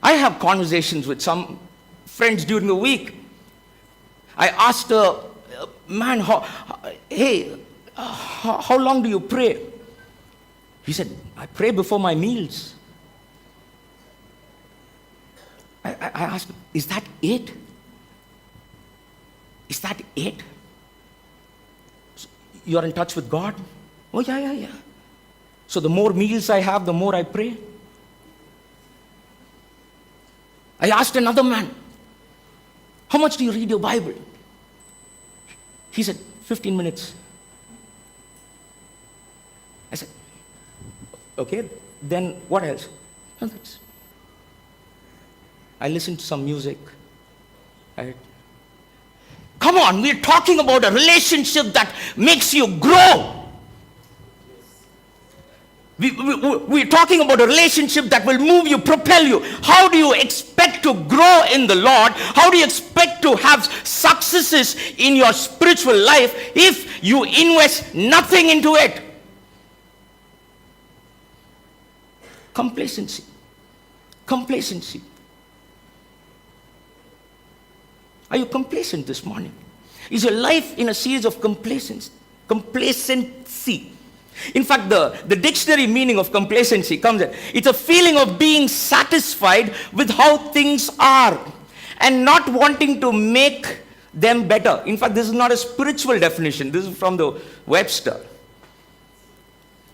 I have conversations with some friends during the week. I asked her, man, how long do you pray? He said, I pray before my meals. I asked, is that it? Is that it? You're in touch with God? Oh, yeah. So the more meals I have, the more I pray. I asked another man, how much do you read your Bible? He said, 15 minutes. I said, okay, then what else? No, I listened to some music. Come on, we're talking about a relationship that makes you grow. We're talking about a relationship that will move you, propel you. How do you expect to grow in the Lord? How do you expect to have successes in your spiritual life if you invest nothing into it? Complacency. Complacency. Are you complacent this morning? Is your life in a series of complacency? In fact, the dictionary meaning of complacency comes in. It's a feeling of being satisfied with how things are and not wanting to make them better. In fact, this is not a spiritual definition. This is from the Webster.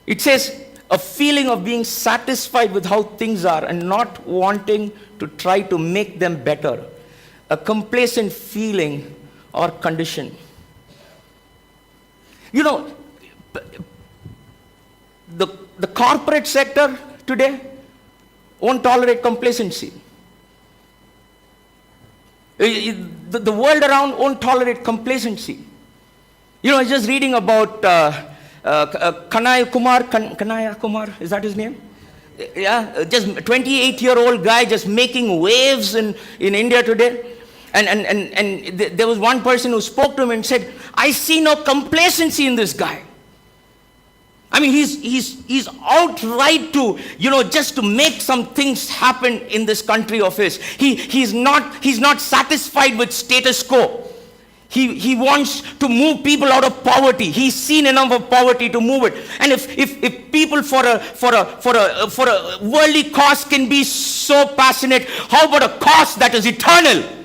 It says, a feeling of being satisfied with how things are and not wanting to try to make them better. A complacent feeling or condition. You know, the corporate sector today won't tolerate complacency. The world around won't tolerate complacency. You know, I was just reading about Kanaya Kumar, is that his name? Yeah, just 28-year-old guy just making waves in India today. And there was one person who spoke to him and said, I see no complacency in this guy. I mean, he's outright to, just to make some things happen in this country of his. He's not satisfied with status quo. He wants to move people out of poverty. He's seen enough of poverty to move it. And if people for a worldly cause can be so passionate, how about a cause that is eternal?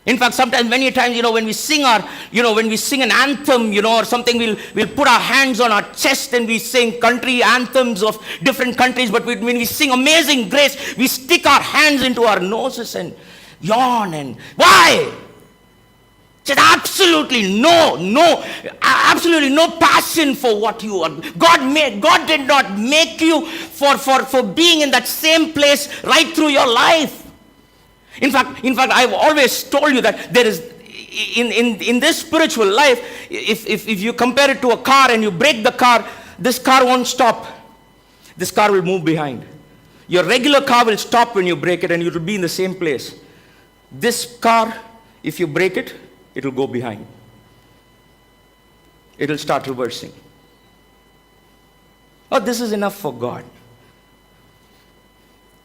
In fact, sometimes, many times, when we sing an anthem, or something, we'll put our hands on our chest and we sing country anthems of different countries. But when we sing Amazing Grace, we stick our hands into our noses and yawn. And why? Just absolutely absolutely no passion for what you are. God did not make you for being in that same place right through your life. In fact, I've always told you that there is, in this spiritual life, if you compare it to a car and you brake the car, this car won't stop. This car will move behind. Your regular car will stop when you brake it and it will be in the same place. This car, if you brake it, it will go behind. It will start reversing. Oh, this is enough for God.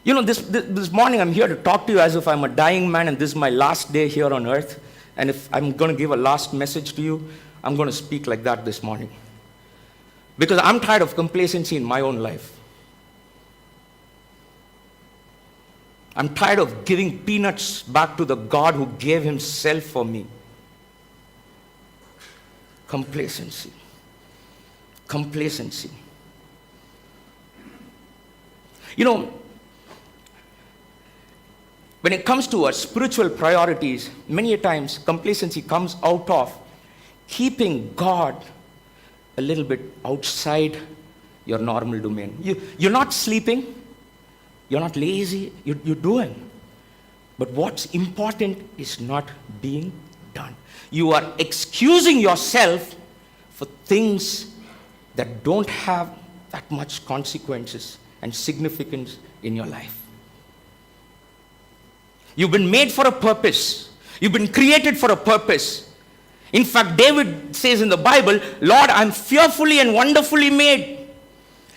This morning I'm here to talk to you as if I'm a dying man and this is my last day here on earth. And if I'm going to give a last message to you, I'm going to speak like that this morning. Because I'm tired of complacency in my own life. I'm tired of giving peanuts back to the God who gave himself for me. Complacency. Complacency. When it comes to our spiritual priorities, many a times complacency comes out of keeping God a little bit outside your normal domain. You're not sleeping, you're not lazy, you're doing. But what's important is not being done. You are excusing yourself for things that don't have that much consequences and significance in your life. You've been made for a purpose. You've been created for a purpose. In fact, David says in the Bible, Lord, I'm fearfully and wonderfully made.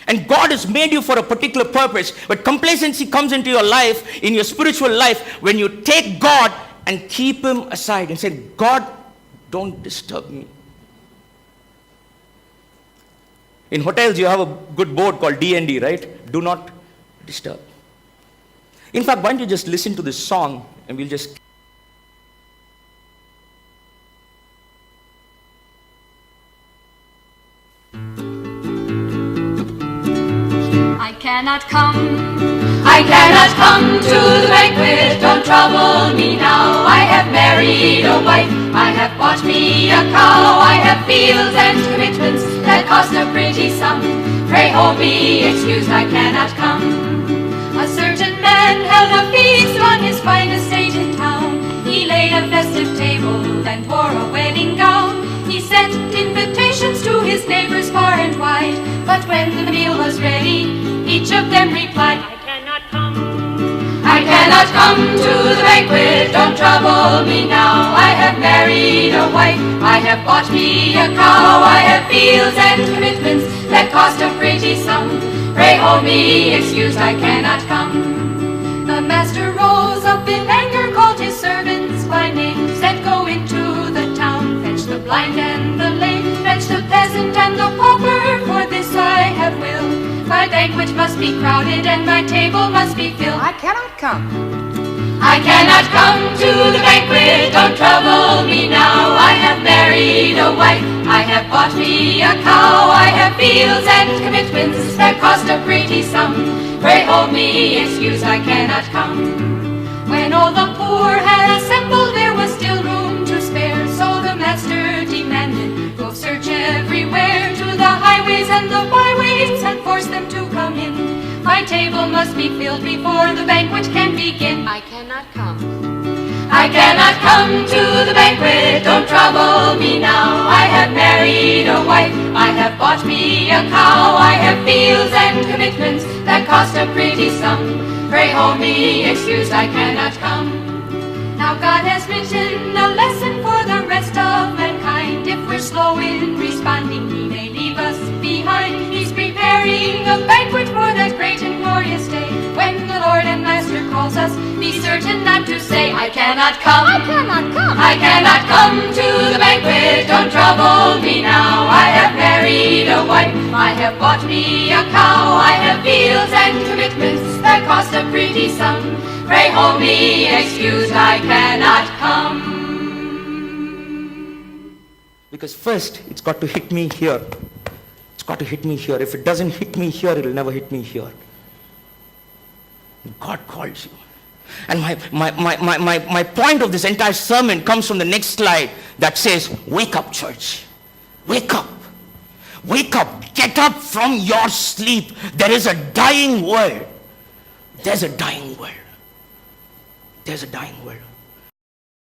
And God has made you for a particular purpose. But complacency comes into your life, in your spiritual life, when you take God and keep him aside and say, God, don't disturb me. In hotels, you have a good board called D&D, right? Do not disturb. In fact, why don't you just listen to this song and we'll just... I cannot come to the banquet, don't trouble me now. I have married a wife, I have bought me a cow. I have fields and commitments that cost a pretty sum. Pray hold me excused, I cannot come. A certain man held a feast on his fine estate in town. He laid a festive table and wore a wedding gown. He sent invitations to his neighbors far and wide, but when the meal was ready, each of them replied, I cannot come. I cannot come to the banquet, don't trouble me now. I have married a wife, I have bought me a cow. I have fields and commitments that cost a pretty sum. Pray hold me excused, I cannot come. The master rose up in anger, called his servants by name, said, go into the town, fetch the blind and the lame, fetch the peasant and the pauper, for this I have will. My banquet must be crowded and my table must be filled. I cannot come. I cannot come to the banquet, don't trouble me now. I have married a wife, I have bought me a cow. I have fields and commitments that cost a pretty sum. Pray hold me excused, I cannot come. When all the poor had assembled, there was still room to spare. So the master demanded, go search everywhere, to the highways and the byways, and force them to come in. My table must be filled before the banquet can begin. I cannot come. I cannot come to the banquet, don't trouble me now. I have married a wife, I have bought me a cow. I have fields and commitments that cost a pretty sum. Pray hold me excused, I cannot come. Now God has written a lesson for the rest of mankind. If we're slow in responding, he may leave us behind. He's preparing a banquet for that great and glorious day, when the Lord and Master calls us, be certain not to say, I cannot come. I cannot come. I cannot come to the banquet, don't trouble me now. I have married a wife, I have bought me a cow. I have fields and commitments that cost a pretty sum. Pray hold me excused, I cannot come. Because first, it's got to hit me here. It's got to hit me here. If it doesn't hit me here, it'll never hit me here. God calls you. And my point of this entire sermon comes from the next slide that says, wake up, church. Wake up. Wake up. Get up from your sleep. There is a dying world. There's a dying world. There's a dying world.